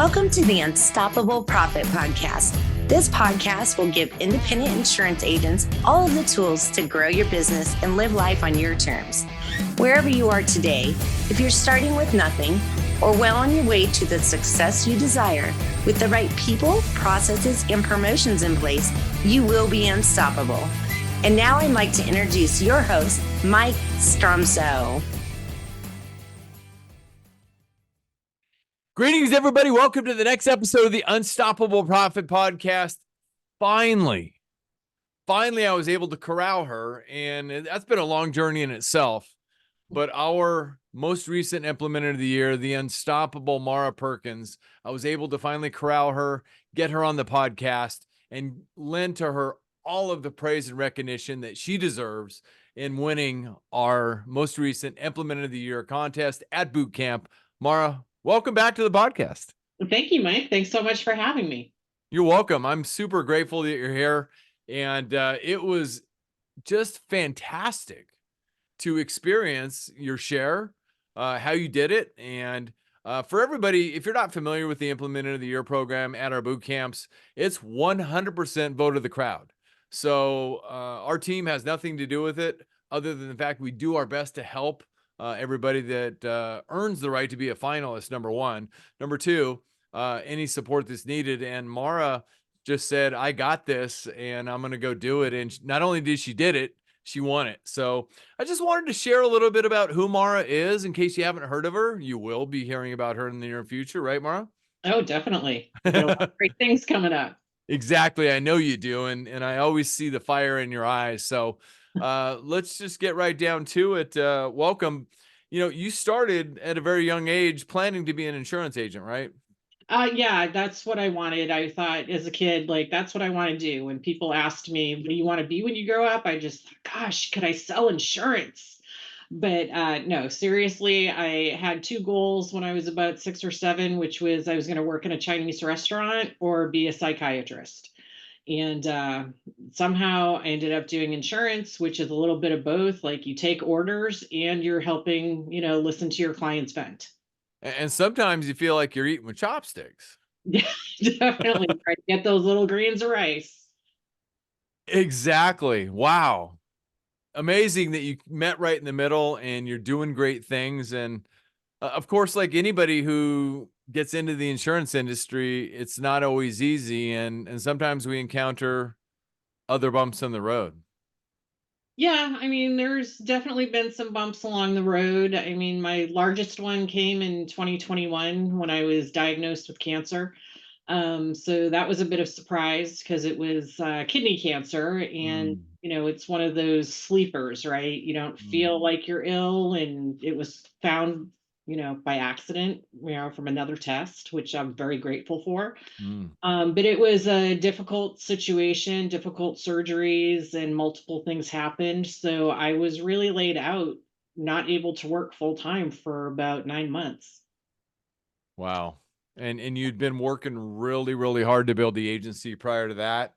Welcome to the Unstoppable Profit Podcast. This podcast will give independent insurance agents all of the tools to grow your business and live life on your terms. Wherever you are today, if you're starting with nothing or well on your way to the success you desire, with the right people, processes, and promotions in place, you will be unstoppable. And now I'd like to introduce your host, Mike Stromsoe. Greetings, everybody. Welcome to the next episode of the Unstoppable Profit Podcast. Finally, I was able to corral her, and that's been a long journey in itself. But our most recent implementer of the year, the unstoppable Maura Perkins, I was able to finally corral her, get her on the podcast, and lend to her all of the praise and recognition that she deserves in winning our most recent implementer of the year contest at boot camp. Maura, welcome back to the podcast. Thank you, Mike. Thanks so much for having me. You're welcome. I'm super grateful that you're here. And it was just fantastic to experience your share, how you did it. And for everybody, if you're not familiar with the Implementer of the Year program at our boot camps, it's 100% vote of the crowd. So our team has nothing to do with it other than the fact we do our best to help everybody that earns the right to be a finalist, number one. Number two, any support that's needed. And Maura just said, I got this and I'm going to go do it. And not only did she did it, she won it. So I just wanted to share a little bit about who Maura is in case you haven't heard of her. You will be hearing about her in the near future, right, Maura? Oh, definitely. Got a lot of great things coming up. Exactly. I know you do. And I always see the fire in your eyes. So let's just get right down to it. Welcome. You know, you started at a very young age planning to be an insurance agent, right? Yeah, that's what I wanted. I thought as a kid, like, that's what I want to do. When people asked me, what do you want to be when you grow up? I just thought, gosh, could I sell insurance? But no, seriously, I had two goals when I was about 6 or 7, which was I was going to work in a Chinese restaurant or be a psychiatrist. And somehow I ended up doing insurance, which is a little bit of both. Like, you take orders and you're helping, listen to your clients vent. And sometimes you feel like you're eating with chopsticks. Yeah, definitely. Try to get those little grains of rice. Exactly. Wow. Amazing that you met right in the middle and you're doing great things. And of course, like anybody who gets into the insurance industry, it's not always easy. And sometimes we encounter other bumps in the road. Yeah, I mean, there's definitely been some bumps along the road. I mean, my largest one came in 2021 when I was diagnosed with cancer. So that was a bit of surprise because it was kidney cancer, and Mm, it's one of those sleepers, right? You don't feel mm, like you're ill, and it was found, by accident, from another test, which I'm very grateful for. mm. But it was a difficult situation, difficult surgeries, and multiple things happened. So I was really laid out, not able to work full time for about 9 months. Wow. And you'd been working really, really hard to build the agency prior to that.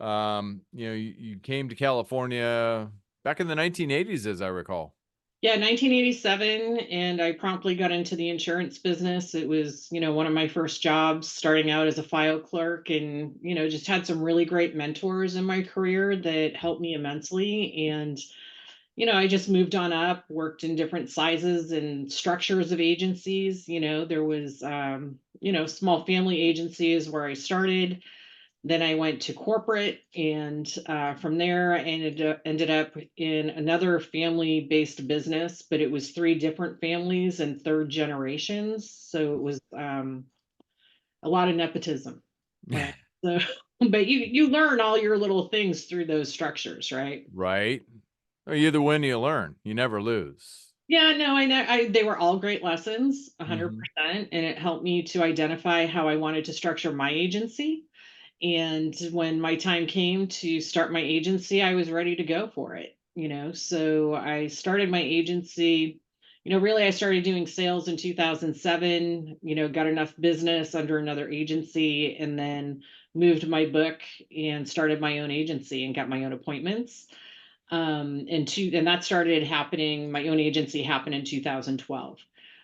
You came to California back in the 1980s, as I recall. Yeah, 1987, and I promptly got into the insurance business. It was, one of my first jobs, starting out as a file clerk, and, just had some really great mentors in my career that helped me immensely. And I just moved on up, worked in different sizes and structures of agencies. There was, small family agencies where I started. Then I went to corporate, and from there, I ended up in another family-based business, but it was 3 different families and third generations. So it was a lot of nepotism, right? So, but you learn all your little things through those structures, right? Right. Or you either win or you learn. You never lose. Yeah, no, I know. They were all great lessons, Mhm. 100%, and it helped me to identify how I wanted to structure my agency. And when my time came to start my agency, I was ready to go for it. So I started my agency. Really, I started doing sales in 2007, got enough business under another agency, and then moved my book and started my own agency and got my own appointments. And that started happening, my own agency happened in 2012.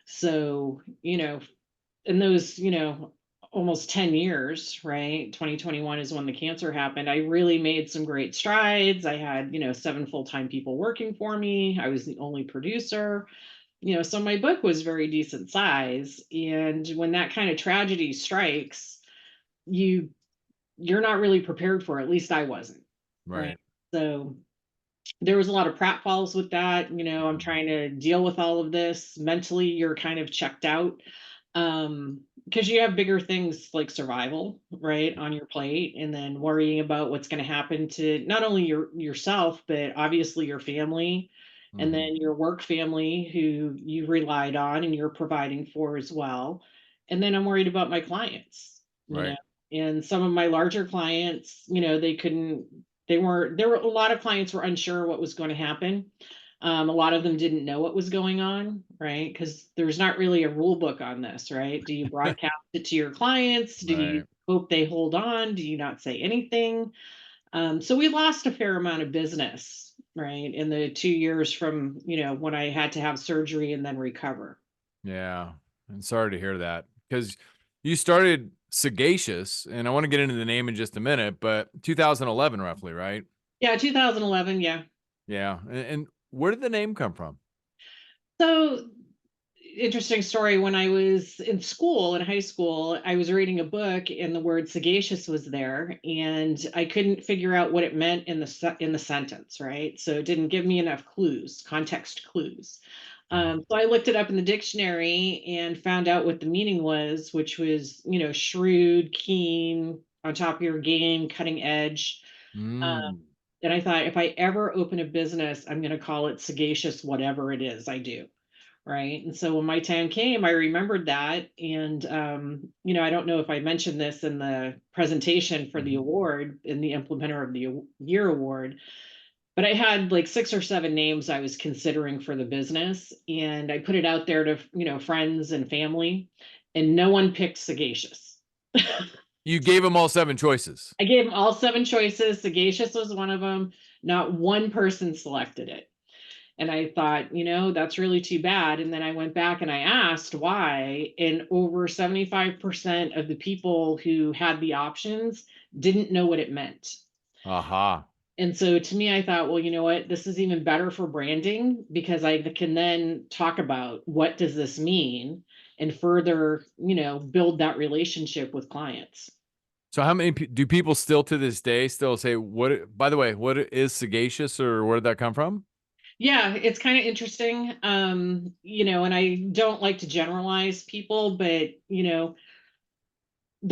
So, in those, almost 10 years, right? 2021 is when the cancer happened. I really made some great strides. I had, 7 full-time people working for me. I was the only producer. So my book was very decent size. And when that kind of tragedy strikes, you you're not really prepared for it. At least I wasn't. Right. Right. So there was a lot of pratfalls with that. I'm trying to deal with all of this. Mentally, you're kind of checked out. Because you have bigger things like survival, right, on your plate, and then worrying about what's going to happen to not only yourself, but obviously your family, and Mhm. then your work family who you relied on and you're providing for as well. And then I'm worried about my clients, Right. and some of my larger clients, there were a lot of clients were unsure what was going to happen. A lot of them didn't know what was going on, right? Because there's not really a rule book on this, right? Do you broadcast it to your clients? Do you Right. hope they hold on? Do you not say anything? So we lost a fair amount of business, right, in the 2 years from, when I had to have surgery and then recover. Yeah. And sorry to hear that, because you started Sagacious, and I want to get into the name in just a minute, but 2011 roughly, right? Yeah, 2011. Yeah. Yeah. And where did the name come from? So interesting story. When I was in school, in high school, I was reading a book and the word sagacious was there, and I couldn't figure out what it meant in the sentence, right? So it didn't give me enough clues, context clues. So I looked it up in the dictionary and found out what the meaning was, which was, shrewd, keen, on top of your game, cutting edge. Um, Mm. and I thought, if I ever open a business, I'm going to call it sagacious, whatever it is I do. Right. And so when my time came, I remembered that. And, I don't know if I mentioned this in the presentation for the Mhm. award, in the Implementer of the Year award, but I had like 6 or 7 names I was considering for the business. And I put it out there to, friends and family, and no one picked Sagacious. You gave them all 7 choices. I gave them all 7 choices. Sagacious was one of them. Not one person selected it. And I thought, that's really too bad. And then I went back and I asked why. And over 75% of the people who had the options didn't know what it meant. Aha. And so to me, I thought, well, you know what? This is even better for branding, because I can then talk about what does this mean and further, build that relationship with clients. So how many do people still to this day still say, by the way, what is Sagacious, or where did that come from? Yeah, it's kind of interesting. And I don't like to generalize people, but the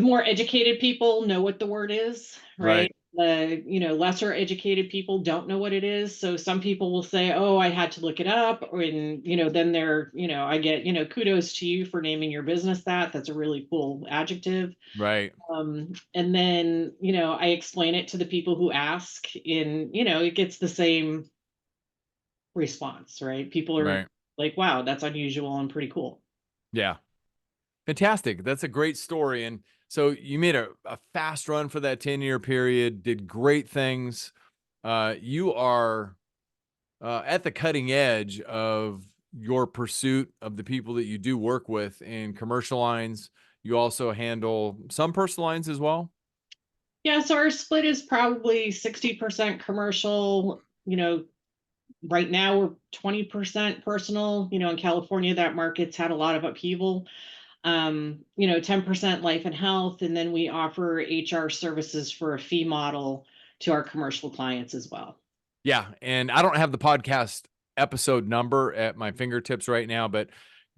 more educated people know what the word is, right? Right. The, lesser educated people don't know what it is. So some people will say, "Oh, I had to look it up," and then they're, I get, kudos to you for naming your business that. That's a really cool adjective. Right. And then, I explain it to the people who ask, and it gets the same response, right? People are Right. like, "Wow, that's unusual and pretty cool." Yeah. Fantastic. That's a great story. And so you made a fast run for that 10-year period, did great things. You are at the cutting edge of your pursuit of the people that you do work with in commercial lines. You also handle some personal lines as well. Yeah, so our split is probably 60% commercial. Right now we're 20% personal. In California, that market's had a lot of upheaval. 10% life and health, and then we offer HR services for a fee model to our commercial clients as well. Yeah, and I don't have the podcast episode number at my fingertips right now, but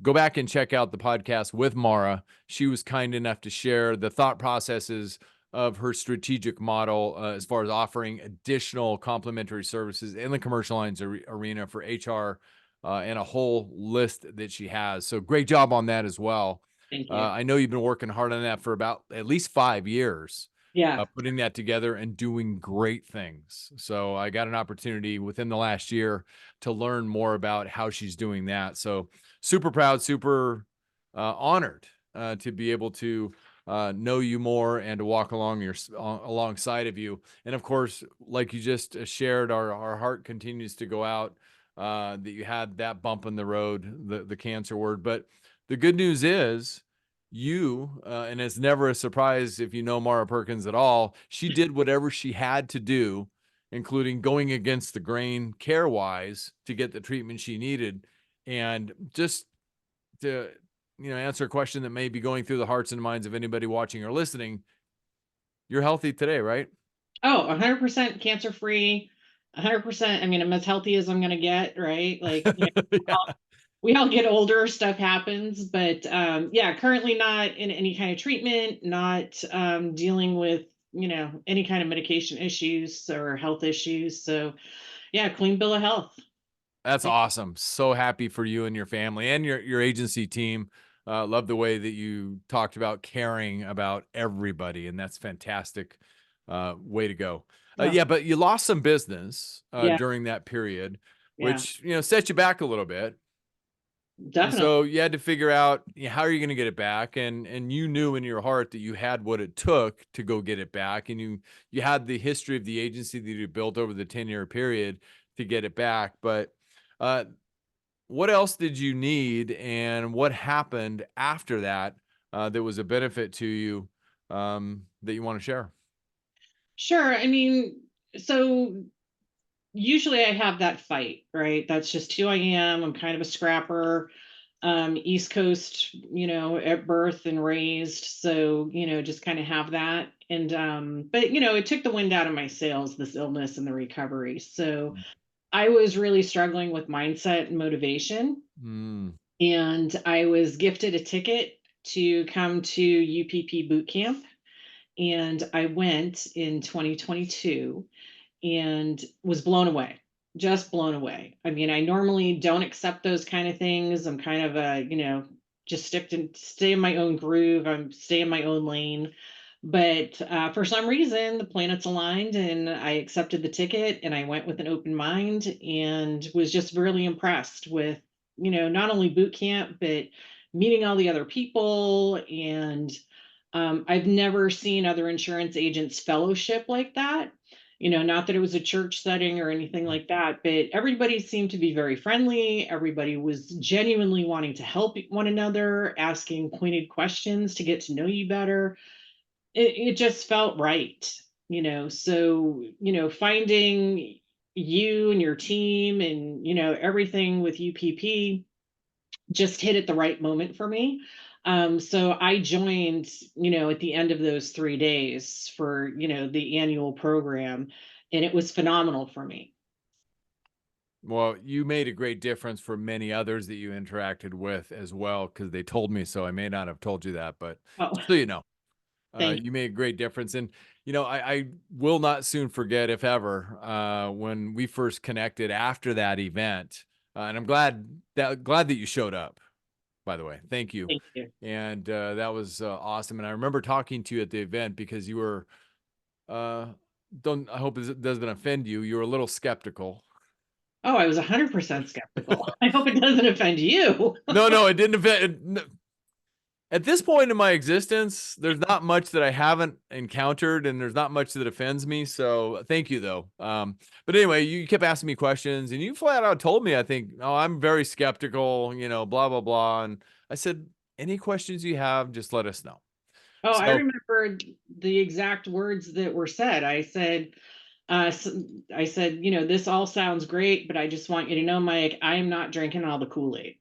go back and check out the podcast with Maura. She was kind enough to share the thought processes of her strategic model as far as offering additional complementary services in the commercial lines arena for HR, and a whole list that she has. So great job on that as well. Thank you. I know you've been working hard on that for about at least 5 years, Yeah. putting that together and doing great things. So I got an opportunity within the last year to learn more about how she's doing that. So super proud, super honored to be able to know you more and to walk alongside of you. And of course, like you just shared, our heart continues to go out that you had that bump in the road, the cancer word. But the good news is and it's never a surprise if you know Maura Perkins at all, she did whatever she had to do, including going against the grain care wise to get the treatment she needed. And just to, answer a question that may be going through the hearts and minds of anybody watching or listening, you're healthy today, right? Oh, 100% cancer free, 100%. I mean, I'm as healthy as I'm going to get, right? Like, Yeah. we all get older, stuff happens, but yeah, currently not in any kind of treatment, not dealing with, any kind of medication issues or health issues. So, yeah, clean bill of health. That's awesome. So happy for you and your family and your agency team. Love the way that you talked about caring about everybody, and that's fantastic. Way to go. Oh, Yeah, but you lost some business yeah, during that period, yeah, which set you back a little bit. And definitely. so you had to figure out how are you going to get it back, and you knew in your heart that you had what it took to go get it back, and you had the history of the agency that you built over the 10-year period to get it back. But uh, what else did you need, and what happened after that that was a benefit to you that you want to share? Sure. I mean, so usually I have that fight, right? That's just who I am. I'm kind of a scrapper, East Coast, at birth and raised. So, just kind of have that. And, but, it took the wind out of my sails, this illness and the recovery. So I was really struggling with mindset and motivation. Mm. And I was gifted a ticket to come to UPP boot camp. And I went in 2022 and was blown away, just blown away. I mean, I normally don't accept those kind of things. I'm kind of a, just stay in my own groove. I'm stay in my own lane. But for some reason, the planets aligned and I accepted the ticket and I went with an open mind and was just really impressed with, not only boot camp, but meeting all the other people. And I've never seen other insurance agents fellowship like that. Not that it was a church setting or anything like that, but everybody seemed to be very friendly. Everybody was genuinely wanting to help one another, asking pointed questions to get to know you better. It just felt right, So, finding you and your team and, everything with UPP just hit at the right moment for me. So I joined, at the end of those 3 days for, the annual program, and it was phenomenal for me. Well, you made a great difference for many others that you interacted with as well, because they told me so. I may not have told you that, but Oh, just so you know. thank You made a great difference. And, I will not soon forget, if ever, when we first connected after that event. And I'm glad that you showed up, by the way. Thank you. thank you. And that was awesome. And I remember talking to you at the event because you were, uh, I hope it doesn't offend you. You were a little skeptical. Oh, I was 100% skeptical. I hope it doesn't offend you. No, it didn't offend. At this point in my existence, there's not much that I haven't encountered, and there's not much that offends me. So thank you, though. But anyway, you kept asking me questions, and you flat out told me, I think, oh, I'm very skeptical, blah, blah, blah. And I said, any questions you have, just let us know. Oh, I So, remember the exact words that were said. I said, this all sounds great, but I just want you to know, Mike, I am not drinking all the Kool-Aid.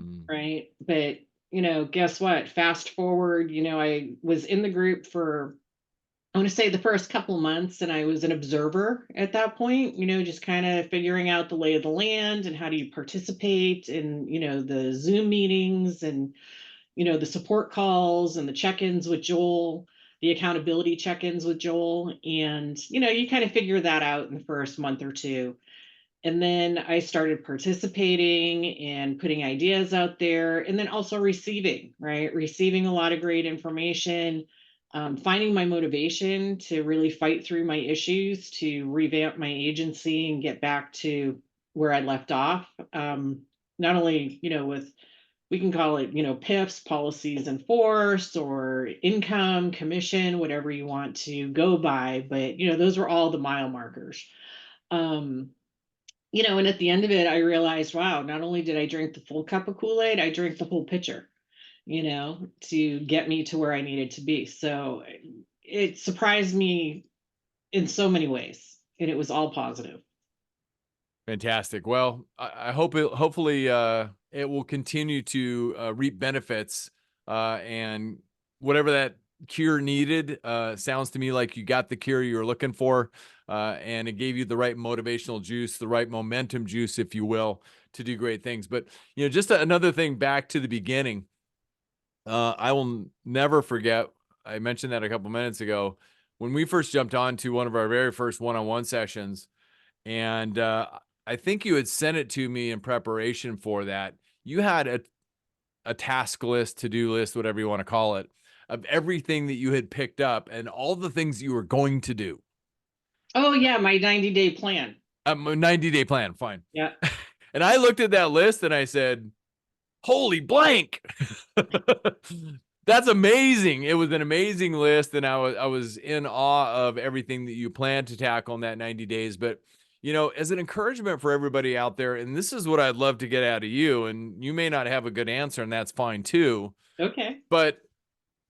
mm, Right. But, guess what? Fast forward, I was in the group for, I want to say the first couple months, and I was an observer at that point, just kind of figuring out the lay of the land and how do you participate in, the Zoom meetings and, the support calls and the check-ins with Joel, the accountability check-ins with Joel. And, you kind of figure that out in the first month or two. And then I started participating and putting ideas out there, and then also receiving, right? Receiving a lot of great information, finding my motivation to really fight through my issues, to revamp my agency and get back to where I left off. Not only, with, we can call it, PIFs, policies in force, or income, commission, whatever you want to go by. But, those were all the mile markers. Um, and at the end of it, I realized, wow, not only did I drink the full cup of Kool-Aid, I drank the whole pitcher. to get me to where I needed to be. So it surprised me in so many ways, and it was all positive. Fantastic. Well, I hope hopefully it will continue to reap benefits, and whatever that cure needed, sounds to me like you got the cure you were looking for, and it gave you the right motivational juice, the right momentum juice, if you will, to do great things. But just another thing back to the beginning, I will never forget. I mentioned that a couple minutes ago when we first jumped on to one of our very first one-on-one sessions. And I think you had sent it to me in preparation for that. You had a task list, to-do list, whatever you want to call it, of everything that you had picked up and all the things you were going to do. Oh yeah, my 90-day plan. A 90-day plan, fine. Yeah. And I looked at that list and I said, holy blank. That's amazing. It was an amazing list, and I was in awe of everything that you planned to tackle in that 90 days. But as an encouragement for everybody out there, and this is what I'd love to get out of you, and you may not have a good answer, and that's fine too. Okay. But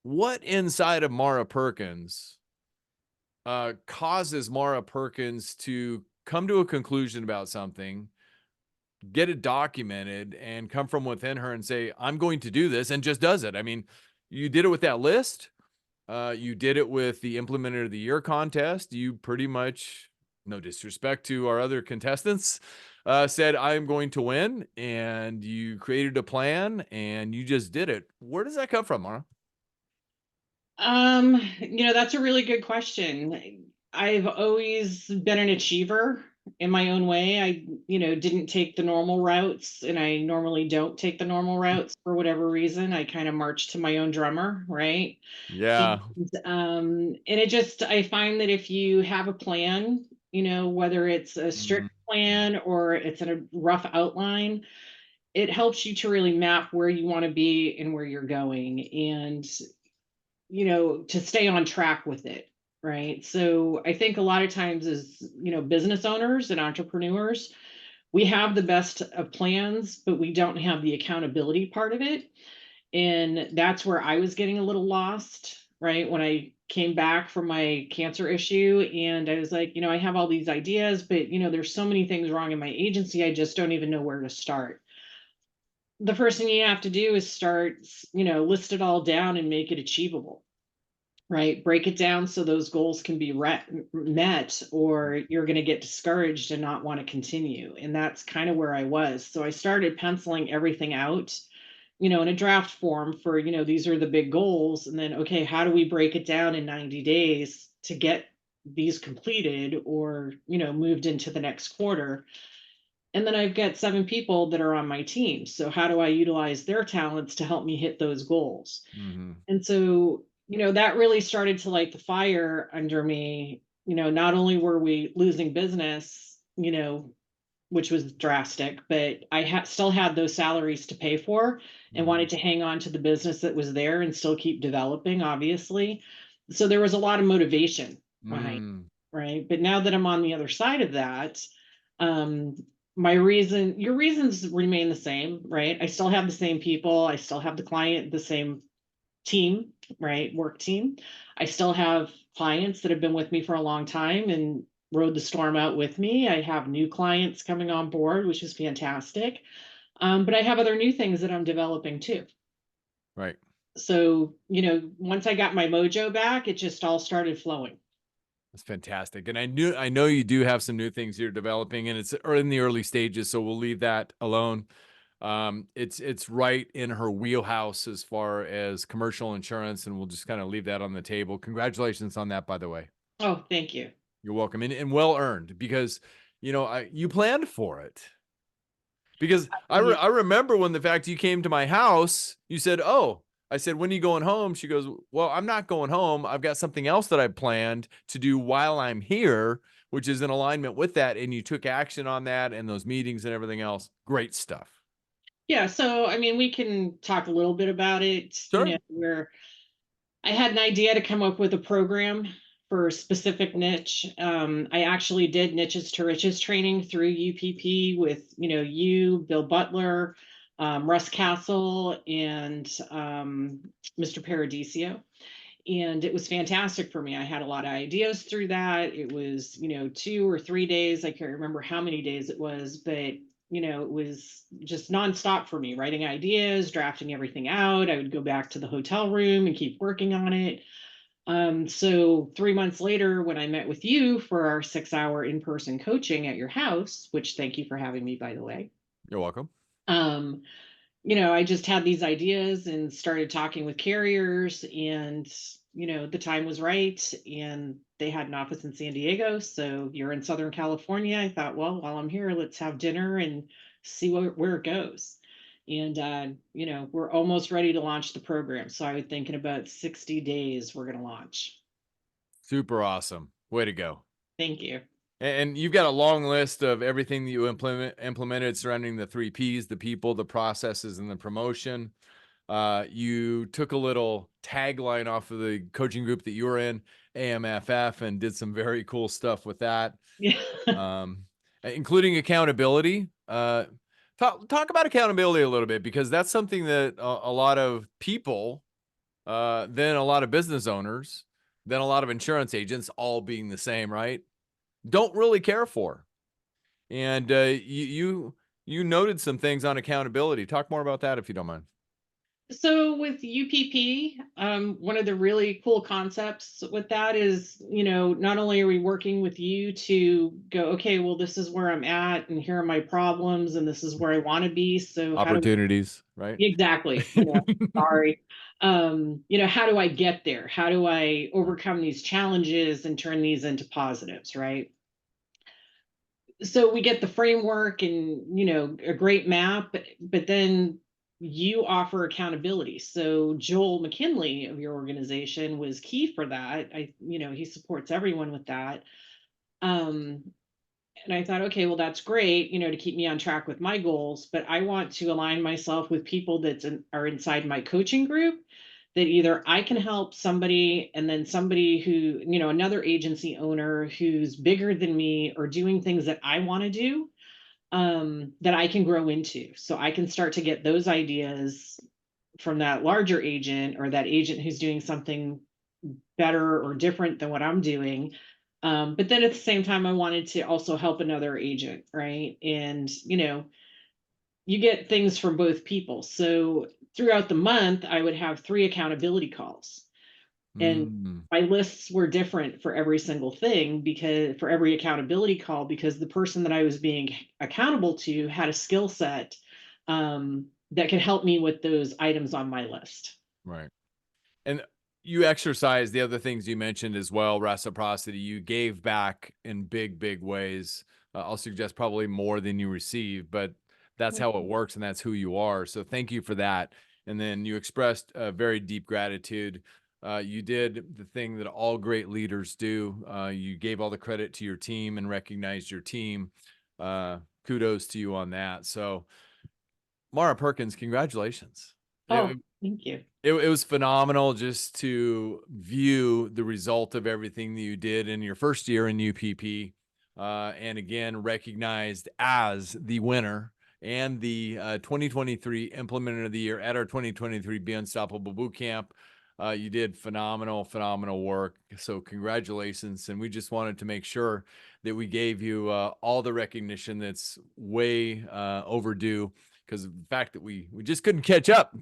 what inside of Maura Perkins causes Maura Perkins to come to a conclusion about something, get it documented, and come from within her and say, I'm going to do this, and just does it? I mean, you did it with that list. You did it with the Implementer of the Year contest. You pretty much, no disrespect to our other contestants, said, I'm going to win. And you created a plan and you just did it. Where does that come from, Mara? That's a really good question. I've always been an achiever in my own way. I, didn't take the normal routes, and I normally don't take the normal routes for whatever reason. I kind of march to my own drummer, right? Yeah. And it just, I find that if you have a plan, whether it's a strict plan or it's in a rough outline, it helps you to really map where you want to be and where you're going, and to stay on track with it. Right. So I think a lot of times as, business owners and entrepreneurs, we have the best of plans, but we don't have the accountability part of it. And that's where I was getting a little lost, right? When I came back from my cancer issue, and I was like, I have all these ideas, but, there's so many things wrong in my agency. I just don't even know where to start. The first thing you have to do is start, list it all down and make it achievable. Right. Break it down so those goals can be met, or you're going to get discouraged and not want to continue. And that's kind of where I was. So I started penciling everything out, in a draft form for, these are the big goals. And then, okay, how do we break it down in 90 days to get these completed or, moved into the next quarter? And then I've got 7 people that are on my team. So how do I utilize their talents to help me hit those goals? Mm-hmm. And so, that really started to light the fire under me. Not only were we losing business, which was drastic, but I still had those salaries to pay for and wanted to hang on to the business that was there and still keep developing, obviously. So there was a lot of motivation behind, right? But now that I'm on the other side of that, your reasons remain the same, right? I still have the same people. I still have the client, the same team, right? Work team. I still have clients that have been with me for a long time and rode the storm out with me. I have new clients coming on board, which is fantastic. But I have other new things that I'm developing too. Right. So, once I got my mojo back, it just all started flowing. That's fantastic. And I know you do have some new things you're developing, and it's in the early stages, so we'll leave that alone. It's right in her wheelhouse as far as commercial insurance, and we'll just kind of leave that on the table. Congratulations on that, by the way. Oh, thank you. You're welcome, and well earned, because you planned for it. Because I remember when the fact you came to my house, you said, "Oh," I said, "When are you going home?" She goes, "Well, I'm not going home. I've got something else that I planned to do while I'm here, which is in alignment with that." And you took action on that and those meetings and everything else. Great stuff. Yeah. So, we can talk a little bit about it, Sure. where I had an idea to come up with a program for a specific niche. I actually did niches to riches training through UPP with, you, Bill Butler, Russ Castle and Mr. Paradiso. And it was fantastic for me. I had a lot of ideas through that. It was, 2 or 3 days. I can't remember how many days it was, but it was just nonstop for me, writing ideas, drafting everything out. I would go back to the hotel room and keep working on it. So 3 months later, when I met with you for our 6-hour in-person coaching at your house, which thank you for having me, by the way. You're welcome. Um, I just had these ideas and started talking with carriers, and the time was right, and they had an office in San Diego. So you're in Southern California. I thought, well, while I'm here, let's have dinner and see where it goes. And we're almost ready to launch the program. So I would think in about 60 days we're going to launch. Super awesome. Way to go. Thank you. And you've got a long list of everything that you implemented surrounding the 3 Ps, the people, the processes, and the promotion. You took a little tagline off of the coaching group that you were in, AMFF, and did some very cool stuff with that, Yeah. including accountability. Talk about accountability a little bit, because that's something that a lot of people, then a lot of business owners, then a lot of insurance agents, all being the same, right, don't really care for. And you noted some things on accountability. Talk more about that if you don't mind. So with UPP, one of the really cool concepts with that is, not only are we working with you to go, okay, well, this is where I'm at, and here are my problems, and this is where I want to be. So how do Opportunities, right? exactly, sorry. How do I get there? How do I overcome these challenges and turn these into positives, right? So we get the framework and a great map, but then you offer accountability. So Joel McKinley of your organization was key for that. He supports everyone with that. um and I thought, okay, well, that's great, to keep me on track with my goals, but I want to align myself with people that are inside my coaching group, that either I can help somebody, and then somebody who, another agency owner who's bigger than me or doing things that I want to do, that I can grow into. So I can start to get those ideas from that larger agent, or that agent who's doing something better or different than what I'm doing. But then at the same time, I wanted to also help another agent, right? And, you get things from both people. So throughout the month, I would have 3 accountability calls. And Mm, my lists were different for every single thing, because for every accountability call, because the person that I was being accountable to had a skill set that could help me with those items on my list. right. And you exercise the other things you mentioned as well, reciprocity. You gave back in big, big ways. I'll suggest probably more than you received, but that's how it works, and that's who you are. So thank you for that. And then you expressed very deep gratitude. You did the thing that all great leaders do. You gave all the credit to your team and recognized your team. Kudos to you on that. So, Maura Perkins, congratulations. Oh, thank you. It was phenomenal just to view the result of everything that you did in your first year in UPP, and again, recognized as the winner and the 2023 Implementer of the Year at our 2023 Be Unstoppable Bootcamp. You did phenomenal work. So congratulations. And we just wanted to make sure that we gave you all the recognition that's way overdue, because of the fact that we just couldn't catch up.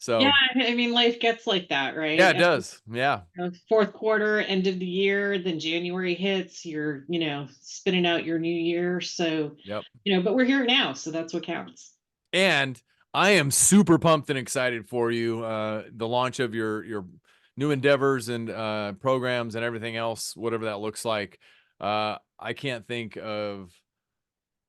Yeah, So I mean, life gets like that, right? yeah, it does. Yeah. Fourth quarter, end of the year, then January hits, you're, spinning out your new year. So, Yep. but we're here now. So that's what counts. And I am super pumped and excited for you. The launch of your new endeavors and programs and everything else, whatever that looks like. I can't think of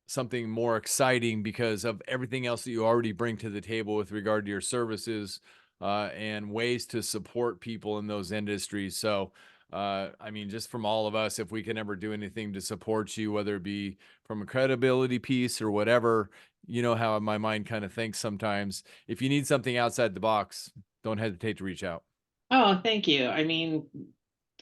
something more exciting because of everything else that you already bring to the table with regard to your services and ways to support people in those industries. So, I mean, just from all of us, if we can ever do anything to support you, whether it be from a credibility piece or whatever, you know how my mind kind of thinks sometimes. If you need something outside the box, don't hesitate to reach out. Oh, thank you. I mean,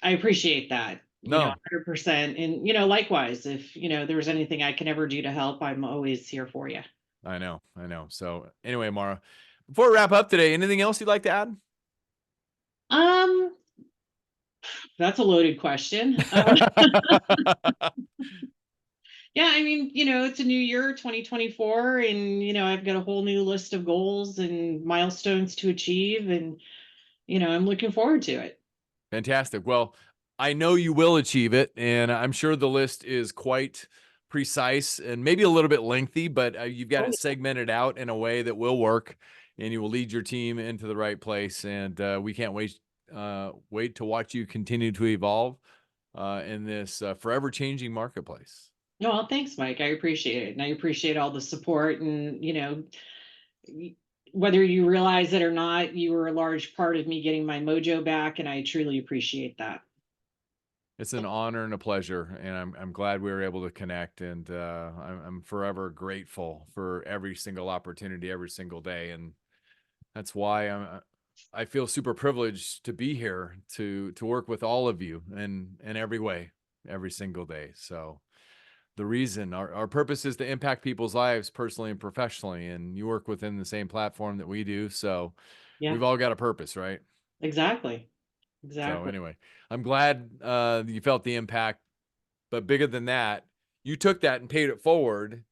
I appreciate that, No, 100%. And, likewise, if, there's anything I can ever do to help, I'm always here for you. I know. So anyway, Maura, before we wrap up today, anything else you'd like to add? That's a loaded question. Yeah, I mean, it's a new year, 2024, and I've got a whole new list of goals and milestones to achieve, and I'm looking forward to it. Fantastic. Well, I know you will achieve it, and I'm sure the list is quite precise and maybe a little bit lengthy, but you've got Oh, it yeah. segmented out in a way that will work, and you will lead your team into the right place. And we can't wait to watch you continue to evolve in this forever changing marketplace. No, well, thanks, Mike. I appreciate it. And I appreciate all the support. And, whether you realize it or not, you were a large part of me getting my mojo back. And I truly appreciate that. It's an honor and a pleasure, and I'm glad we were able to connect. And I'm forever grateful for every single opportunity, every single day, and that's why I feel super privileged to be here to work with all of you in every way, every single day. So the reason our purpose is to impact people's lives personally and professionally, and you work within the same platform that we do. So Yeah, we've all got a purpose, right? exactly. So Exactly. anyway, I'm glad you felt the impact, but bigger than that, you took that and paid it forward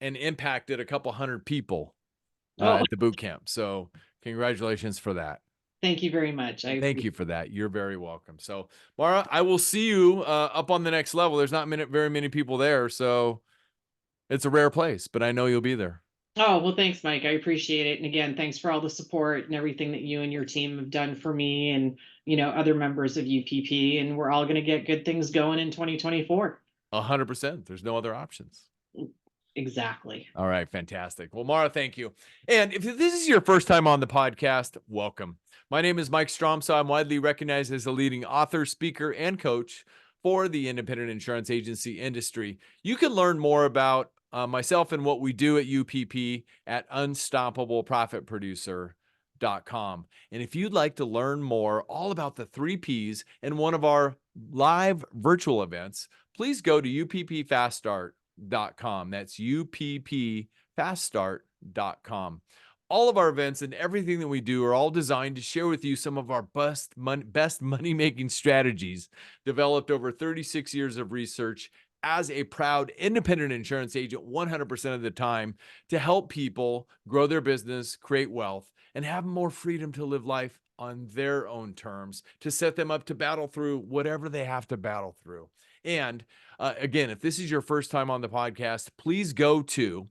and impacted a couple hundred people Oh, at the boot camp. So congratulations for that. thank you very much. Thank you for that. You're very welcome. So Maura, I will see you up on the next level. There's not very many people there, so it's a rare place, but I know you'll be there. Oh, well, thanks, Mike. I appreciate it. And again, thanks for all the support and everything that you and your team have done for me and, other members of UPP. And we're all going to get good things going in 2024. 100%. There's no other options. Exactly. All right, fantastic. Well, Maura, thank you. And if this is your first time on the podcast, welcome. My name is Mike Stromsoe. I'm widely recognized as a leading author, speaker, and coach for the independent insurance agency industry. You can learn more about myself and what we do at UPP at unstoppableprofitproducer.com. And if you'd like to learn more all about the 3 Ps in one of our live virtual events, please go to uppfaststart.com. That's uppfaststart.com. All of our events and everything that we do are all designed to share with you some of our best money-making strategies developed over 36 years of research as a proud independent insurance agent 100% of the time to help people grow their business, create wealth, and have more freedom to live life on their own terms, to set them up to battle through whatever they have to battle through. And again, if this is your first time on the podcast, please go to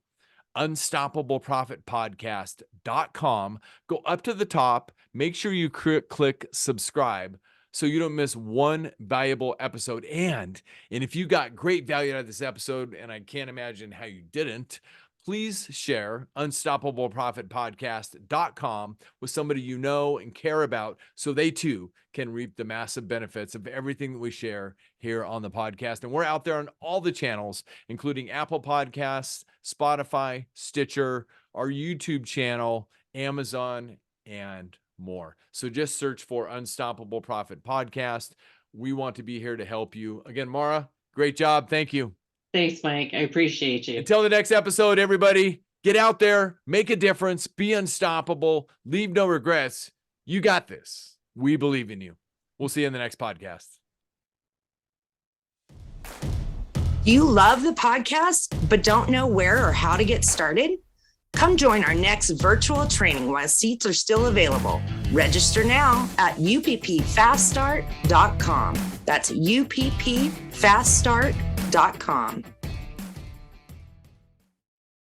unstoppableprofitpodcast.com. Go up to the top, make sure you click subscribe so you don't miss one valuable episode. And if you got great value out of this episode, and I can't imagine how you didn't, please share unstoppableprofitpodcast.com with somebody you know and care about so they too can reap the massive benefits of everything that we share here on the podcast. And we're out there on all the channels, including Apple Podcasts, Spotify, Stitcher, our YouTube channel, Amazon, and more. So just search for Unstoppable Profit Podcast. We want to be here to help you. Again, Maura, great job. Thank you. Thanks, Mike. I appreciate you. Until the next episode, everybody, get out there, make a difference, be unstoppable, leave no regrets. You got this. We believe in you. We'll see you in the next podcast. Do you love the podcast, but don't know where or how to get started? Come join our next virtual training while seats are still available. Register now at uppfaststart.com. That's uppfaststart.com.